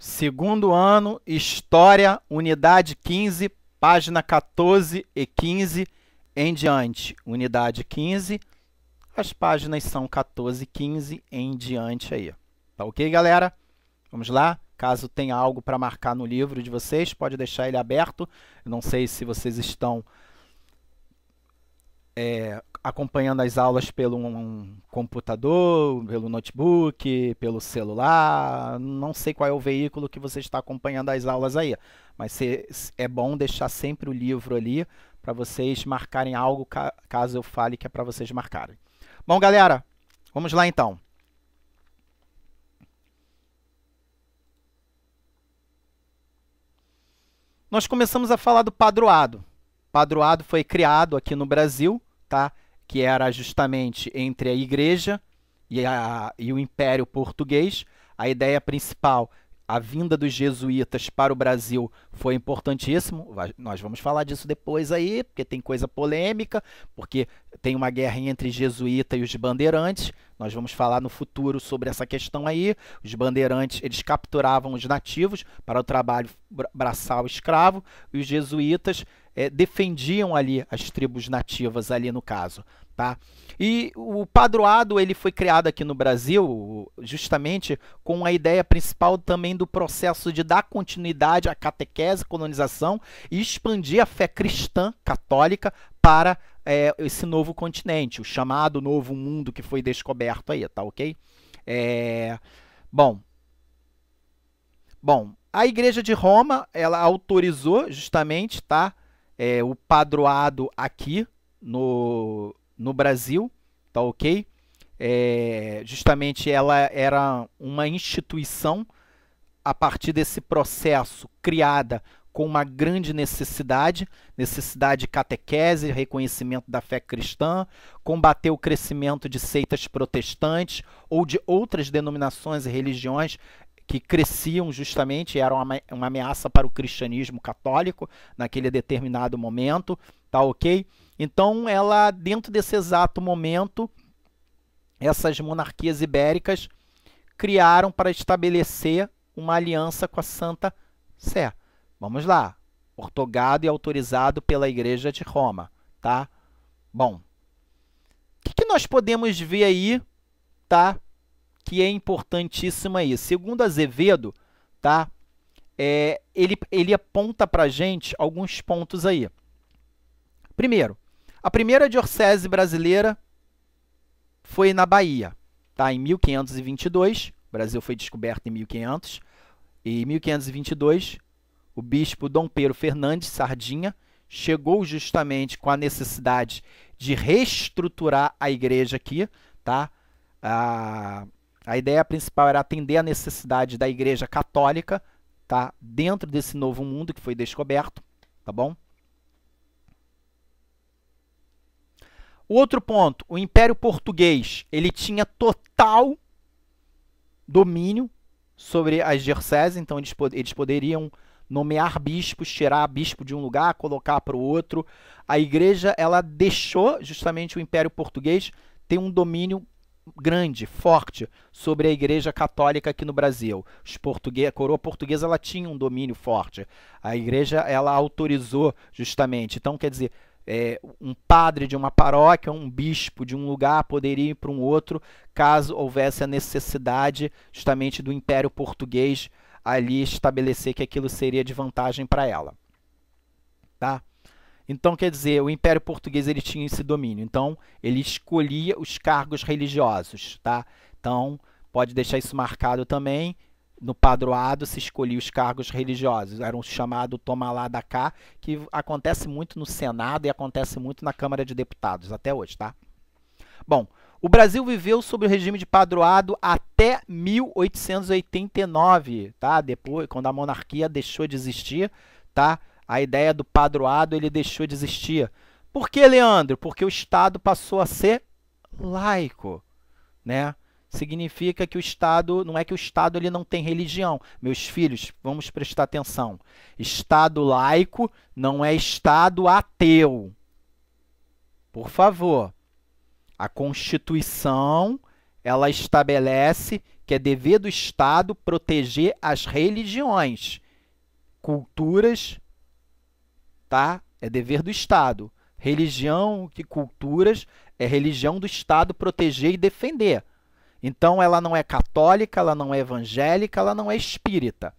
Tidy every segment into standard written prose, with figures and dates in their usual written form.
Segundo ano, História, unidade 15, página 14 e 15 em diante. Unidade 15, as páginas são 14 e 15 em diante aí. Tá ok, galera? Vamos lá? Caso tenha algo para marcar no livro de vocês, pode deixar ele aberto. Eu não sei se vocês estão acompanhando as aulas pelo computador, pelo notebook, pelo celular. Não sei qual é o veículo que você está acompanhando as aulas aí, mas é bom deixar sempre o livro ali para vocês marcarem algo caso eu fale que é para vocês marcarem. Bom, galera, vamos lá então. Nós começamos a falar do padroado. O padroado foi criado aqui no Brasil, tá? Que era justamente entre a igreja e o Império Português. A ideia principal, a vinda dos jesuítas para o Brasil foi importantíssimo. Nós vamos falar disso depois aí, porque tem coisa polêmica, porque tem uma guerra entre jesuíta e os bandeirantes. Nós vamos falar no futuro sobre essa questão aí. Os bandeirantes, eles capturavam os nativos para o trabalho braçal escravo, e os jesuítas defendiam ali as tribos nativas ali no caso, tá? E o padroado ele foi criado aqui no Brasil justamente com a ideia principal também do processo de dar continuidade à catequese, colonização e expandir a fé cristã católica para esse novo continente, o chamado Novo Mundo que foi descoberto aí, tá ok? Bom, a Igreja de Roma, ela autorizou justamente, tá, o padroado aqui no Brasil, tá ok? Justamente ela era uma instituição a partir desse processo criada com uma grande necessidade de catequese, reconhecimento da fé cristã, combater o crescimento de seitas protestantes ou de outras denominações e religiões que cresciam justamente, eram uma ameaça para o cristianismo católico naquele determinado momento, tá ok? Então, ela, dentro desse exato momento, essas monarquias ibéricas criaram para estabelecer uma aliança com a Santa Sé. Vamos lá, ortogado e autorizado pela Igreja de Roma, tá? Bom, o que nós podemos ver aí, tá? Que é importantíssimo aí. Segundo Azevedo, tá? Ele aponta para a gente alguns pontos aí. Primeiro, a primeira diocese brasileira foi na Bahia, tá? Em 1522, o Brasil foi descoberto em 1500, e em 1522, o bispo Dom Pedro Fernandes Sardinha chegou justamente com a necessidade de reestruturar a igreja aqui, tá? A ideia principal era atender a necessidade da Igreja Católica, tá? Dentro desse novo mundo que foi descoberto, tá bom? O outro ponto, o Império Português, ele tinha total domínio sobre as dioceses, então eles poderiam nomear bispos, tirar bispo de um lugar, colocar para o outro. A Igreja, ela deixou justamente o Império Português ter um domínio grande, forte, sobre a Igreja Católica aqui no Brasil. A coroa portuguesa, ela tinha um domínio forte. A Igreja, ela autorizou justamente. Então, quer dizer, um padre de uma paróquia, um bispo de um lugar poderia ir para um outro, caso houvesse a necessidade justamente do Império Português ali estabelecer que aquilo seria de vantagem para ela, tá? Então, quer dizer, o Império Português ele tinha esse domínio. Então, ele escolhia os cargos religiosos, tá? Então, pode deixar isso marcado também. No padroado se escolhia os cargos religiosos. Era um chamado toma lá da cá, que acontece muito no Senado e acontece muito na Câmara de Deputados, até hoje, tá? Bom, o Brasil viveu sob o regime de padroado até 1889, tá? Depois, quando a monarquia deixou de existir, tá? A ideia do padroado ele deixou de existir. Por que, Leandro? Porque o Estado passou a ser laico, né? Significa que o Estado, não é que o Estado ele não tem religião. Meus filhos, vamos prestar atenção. Estado laico não é Estado ateu. Por favor. A Constituição, ela estabelece que é dever do Estado proteger as religiões, culturas, tá? É dever do Estado. Religião e culturas é religião do Estado proteger e defender. Então, ela não é católica, ela não é evangélica, ela não é espírita.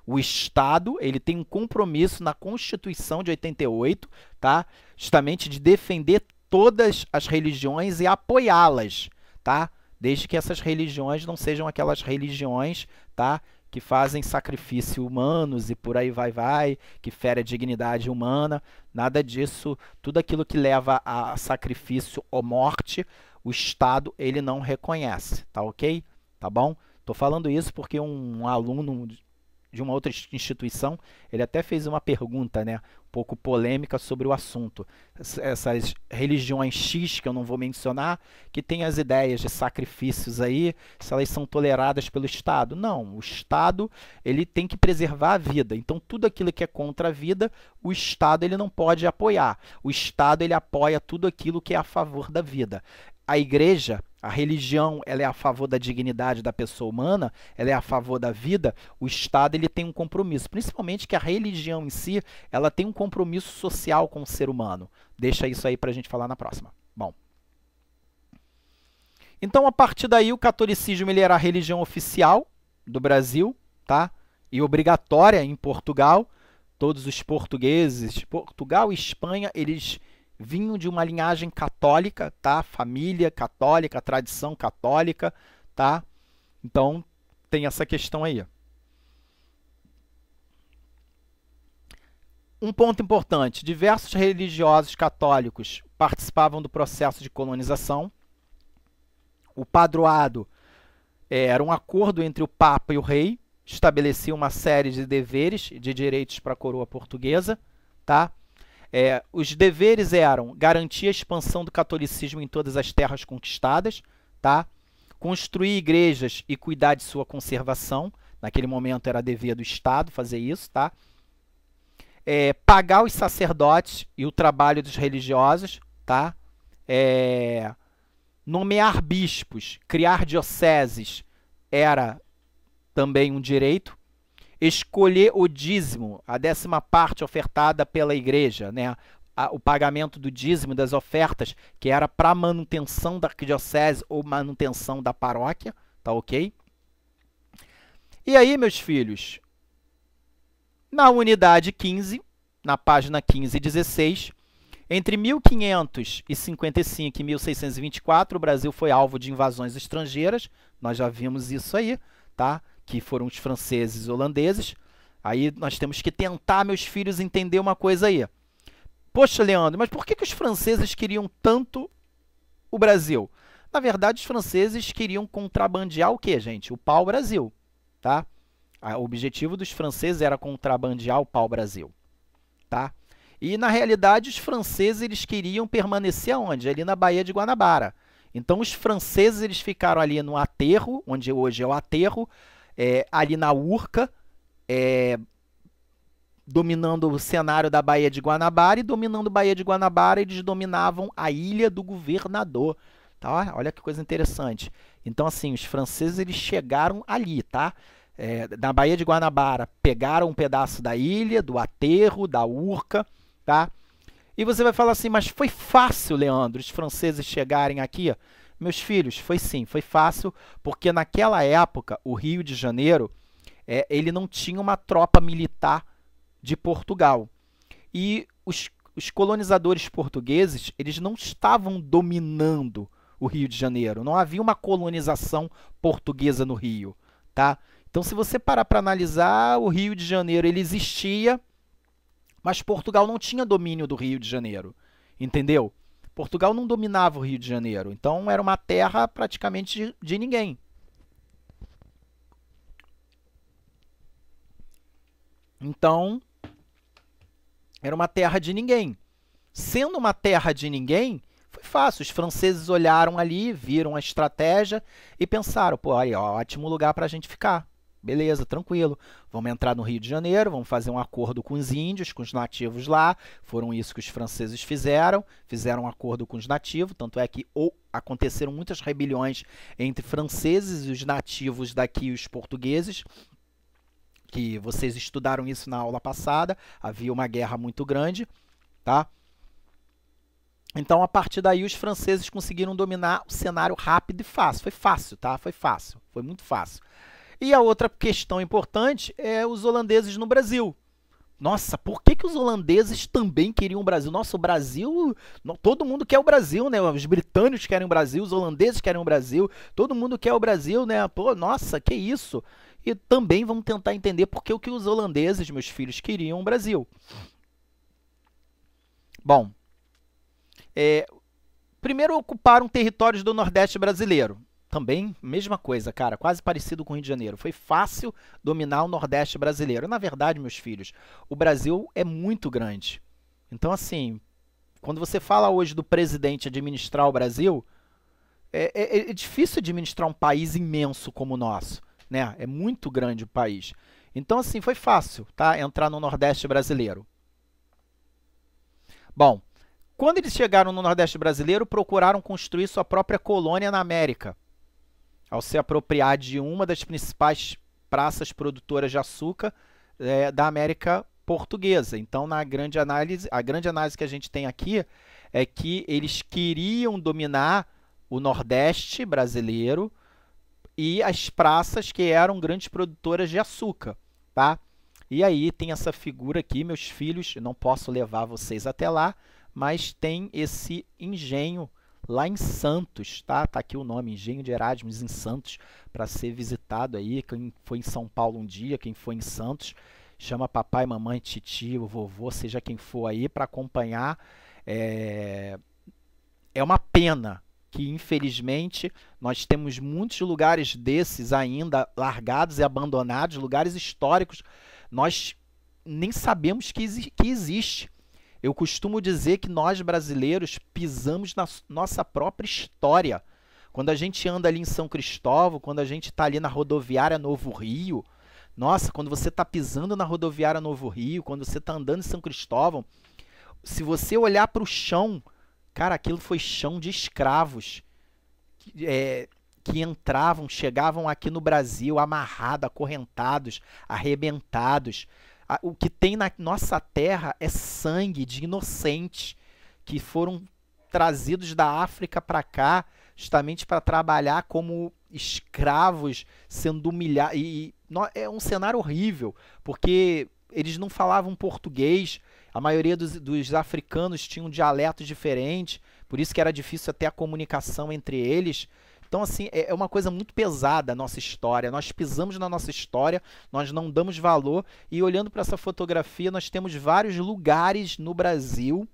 O Estado, ele tem um compromisso na Constituição de 88, tá? Justamente de defender todas as religiões e apoiá-las, tá? Desde que essas religiões não sejam aquelas religiões, tá? Que fazem sacrifício humanos e por aí vai, que fere a dignidade humana, nada disso, tudo aquilo que leva a sacrifício ou morte, o Estado, ele não reconhece, tá ok? Tá bom? Tô falando isso porque um aluno de uma outra instituição, ele até fez uma pergunta, né, um pouco polêmica sobre o assunto. Essas religiões X, que eu não vou mencionar, que tem as ideias de sacrifícios aí, se elas são toleradas pelo Estado. Não, o Estado, ele tem que preservar a vida. Então, tudo aquilo que é contra a vida, o Estado, ele não pode apoiar. O Estado, ele apoia tudo aquilo que é a favor da vida. A igreja, a religião, ela é a favor da dignidade da pessoa humana, ela é a favor da vida, o Estado, ele tem um compromisso, principalmente que a religião em si, ela tem um compromisso social com o ser humano. Deixa isso aí para a gente falar na próxima. Bom, então a partir daí o catolicismo ele era a religião oficial do Brasil, tá? E obrigatória em Portugal. Todos os portugueses, Portugal e Espanha, eles vinham de uma linhagem católica, tá? Família católica, tradição católica, tá? Então, tem essa questão aí. Um ponto importante, diversos religiosos católicos participavam do processo de colonização. O padroado era um acordo entre o Papa e o rei, estabelecia uma série de deveres e de direitos para a coroa portuguesa, tá? Os deveres eram garantir a expansão do catolicismo em todas as terras conquistadas, tá? Construir igrejas e cuidar de sua conservação. Naquele momento era dever do Estado fazer isso, tá? Pagar os sacerdotes e o trabalho dos religiosos, tá? Nomear bispos, criar dioceses era também um direito. Escolher o dízimo, a 10ª parte ofertada pela igreja, né? O pagamento do dízimo das ofertas, que era para manutenção da arquidiocese ou manutenção da paróquia, tá ok? E aí, meus filhos, na unidade 15, na página 15 e 16, entre 1555 e 1624, o Brasil foi alvo de invasões estrangeiras, nós já vimos isso aí, tá? Que foram os franceses e holandeses. Aí nós temos que tentar, meus filhos, entender uma coisa aí. Poxa, Leandro, mas por que os franceses queriam tanto o Brasil? Na verdade, os franceses queriam contrabandear o quê, gente? O pau-brasil, tá? O objetivo dos franceses era contrabandear o pau-brasil, tá? E, na realidade, os franceses eles queriam permanecer aonde? Ali na Baía de Guanabara. Então, os franceses eles ficaram ali no aterro, onde hoje é o aterro, ali na Urca, dominando o cenário da Baía de Guanabara, e dominando a Baía de Guanabara, eles dominavam a Ilha do Governador. Tá? Olha que coisa interessante. Então, assim, os franceses eles chegaram ali, tá? Na Baía de Guanabara, pegaram um pedaço da ilha, do aterro, da Urca, tá? E você vai falar assim, mas foi fácil, Leandro, os franceses chegarem aqui? Meus filhos, foi sim, foi fácil, porque naquela época, o Rio de Janeiro, ele não tinha uma tropa militar de Portugal. E os colonizadores portugueses, eles não estavam dominando o Rio de Janeiro. Não havia uma colonização portuguesa no Rio, tá? Então, se você parar para analisar, o Rio de Janeiro ele existia, mas Portugal não tinha domínio do Rio de Janeiro, entendeu? Portugal não dominava o Rio de Janeiro, então era uma terra praticamente de ninguém. Então, era uma terra de ninguém. Sendo uma terra de ninguém, foi fácil. Os franceses olharam ali, viram a estratégia e pensaram, pô, aí, ó, ótimo lugar para a gente ficar. Beleza, tranquilo. Vamos entrar no Rio de Janeiro, vamos fazer um acordo com os índios, com os nativos lá. Foram isso que os franceses fizeram um acordo com os nativos, tanto é que aconteceram muitas rebeliões entre franceses e os nativos daqui, os portugueses, que vocês estudaram isso na aula passada. Havia uma guerra muito grande, tá? Então, a partir daí, os franceses conseguiram dominar o cenário rápido e fácil. Foi fácil, tá? Foi fácil, foi muito fácil. E a outra questão importante é os holandeses no Brasil. Nossa, por que, que os holandeses também queriam o Brasil? Nossa, o Brasil, todo mundo quer o Brasil, né? Os britânicos querem o Brasil, os holandeses querem o Brasil, todo mundo quer o Brasil, né? Pô, nossa, que isso? E também vamos tentar entender por que o que os holandeses, meus filhos, queriam o Brasil. Bom, primeiro ocuparam territórios do Nordeste brasileiro. Também, mesma coisa, cara, quase parecido com o Rio de Janeiro. Foi fácil dominar o Nordeste brasileiro. Na verdade, meus filhos, o Brasil é muito grande. Então, assim, quando você fala hoje do presidente administrar o Brasil, é difícil administrar um país imenso como o nosso, né? É muito grande o país. Então, assim, foi fácil, tá? Entrar no Nordeste brasileiro. Bom, quando eles chegaram no Nordeste brasileiro, procuraram construir sua própria colônia na América, ao se apropriar de uma das principais praças produtoras de açúcar da América Portuguesa. Então, a grande análise que a gente tem aqui é que eles queriam dominar o Nordeste brasileiro e as praças que eram grandes produtoras de açúcar, tá? E aí tem essa figura aqui, meus filhos, eu não posso levar vocês até lá, mas tem esse engenho lá em Santos, tá? Tá aqui o nome, Engenho de Erasmus em Santos, para ser visitado aí. Quem foi em São Paulo um dia, quem foi em Santos, chama papai, mamãe, titio, vovô, seja quem for aí, para acompanhar. É uma pena que, infelizmente, nós temos muitos lugares desses ainda largados e abandonados, lugares históricos, nós nem sabemos que existe. Eu costumo dizer que nós, brasileiros, pisamos na nossa própria história. Quando a gente anda ali em São Cristóvão, quando a gente está ali na rodoviária Novo Rio, nossa, quando você está pisando na rodoviária Novo Rio, quando você está andando em São Cristóvão, se você olhar para o chão, cara, aquilo foi chão de escravos que entravam, chegavam aqui no Brasil amarrados, acorrentados, arrebentados. O que tem na nossa terra é sangue de inocentes que foram trazidos da África para cá justamente para trabalhar como escravos, sendo humilhados. É um cenário horrível, porque eles não falavam português, a maioria dos africanos tinham um dialeto diferente, por isso que era difícil até a comunicação entre eles. Então, assim, é uma coisa muito pesada a nossa história. Nós pisamos na nossa história, nós não damos valor. E olhando para essa fotografia, nós temos vários lugares no Brasil,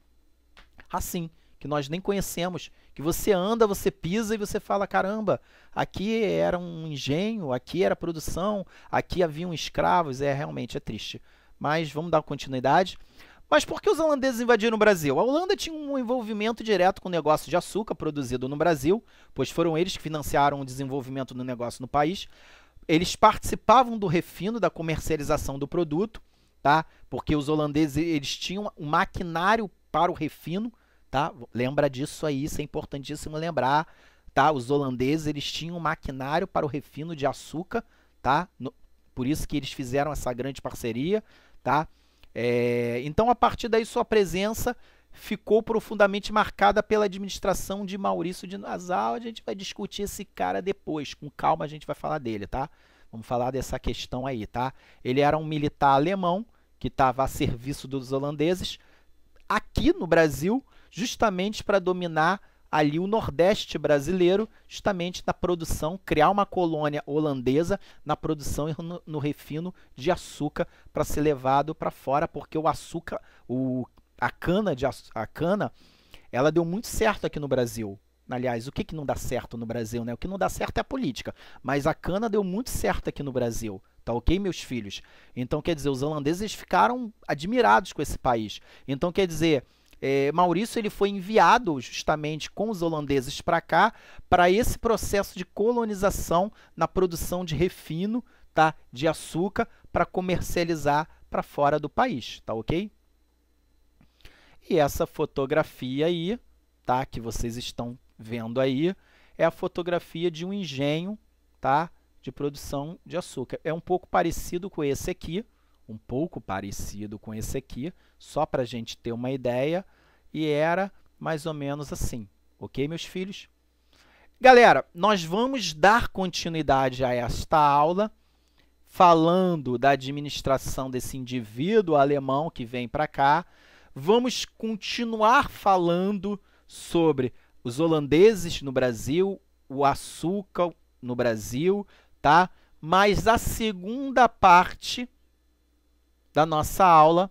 assim, que nós nem conhecemos. Que você anda, você pisa e você fala, caramba, aqui era um engenho, aqui era produção, aqui haviam escravos. Realmente é triste. Mas vamos dar continuidade. Mas por que os holandeses invadiram o Brasil? A Holanda tinha um envolvimento direto com o negócio de açúcar produzido no Brasil, pois foram eles que financiaram o desenvolvimento do negócio no país. Eles participavam do refino, da comercialização do produto, tá? Porque os holandeses eles tinham um maquinário para o refino, tá? Lembra disso aí, isso é importantíssimo lembrar, tá? Os holandeses eles tinham um maquinário para o refino de açúcar, tá? Por isso que eles fizeram essa grande parceria, tá? Então, a partir daí, sua presença ficou profundamente marcada pela administração de Maurício de Nassau. A gente vai discutir esse cara depois, com calma a gente vai falar dele, tá? Vamos falar dessa questão aí, tá? Ele era um militar alemão que estava a serviço dos holandeses aqui no Brasil, justamente para dominar ali o Nordeste brasileiro, justamente na produção, criar uma colônia holandesa na produção e no refino de açúcar para ser levado para fora, porque o açúcar, a cana, ela deu muito certo aqui no Brasil. Aliás, o que não dá certo no Brasil, né? O que não dá certo é a política, mas a cana deu muito certo aqui no Brasil. Tá ok, meus filhos? Então, quer dizer, os holandeses ficaram admirados com esse país. Então, quer dizer, Maurício ele foi enviado justamente com os holandeses para cá, para esse processo de colonização na produção de refino, tá, de açúcar para comercializar para fora do país, tá ok? E essa fotografia aí, tá, que vocês estão vendo aí, é a fotografia de um engenho, tá, de produção de açúcar. É um pouco parecido com esse aqui, só para a gente ter uma ideia, e era mais ou menos assim, ok, meus filhos? Galera, nós vamos dar continuidade a esta aula, falando da administração desse indivíduo alemão que vem para cá. Vamos continuar falando sobre os holandeses no Brasil, o açúcar no Brasil, tá? Mas a segunda parte da nossa aula,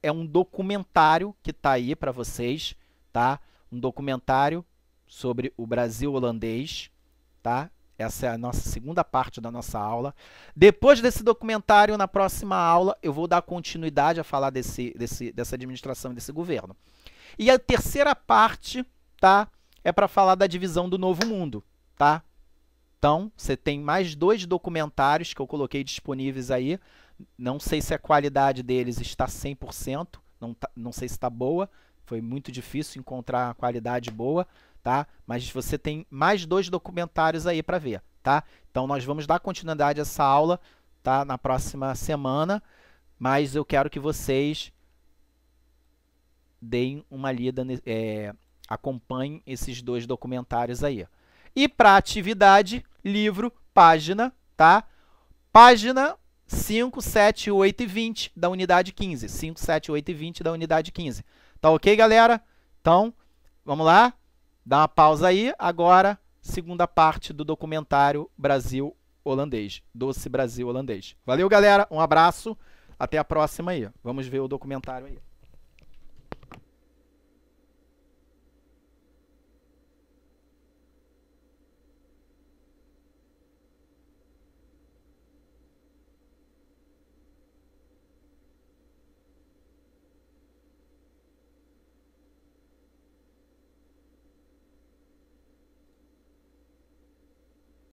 é um documentário que está aí para vocês, tá? Um documentário sobre o Brasil holandês, tá? Essa é a nossa segunda parte da nossa aula. Depois desse documentário, na próxima aula, eu vou dar continuidade a falar dessa administração, desse governo. E a terceira parte, tá, é para falar da divisão do Novo Mundo, tá? Então, você tem mais 2 documentários que eu coloquei disponíveis aí. Não sei se a qualidade deles está 100%, não sei se está boa. Foi muito difícil encontrar a qualidade boa, tá? Mas você tem mais 2 documentários aí para ver, tá? Então, nós vamos dar continuidade a essa aula, tá, na próxima semana, mas eu quero que vocês deem uma lida, acompanhem esses 2 documentários aí. E para atividade, livro, página, tá? Página 5, 7, 8 e 20 da unidade 15. 5, 7, 8 e 20 da unidade 15. Tá ok, galera? Então, vamos lá? Dá uma pausa aí. Agora, segunda parte do documentário Brasil Holandês. Doce Brasil Holandês. Valeu, galera. Um abraço. Até a próxima aí. Vamos ver o documentário aí.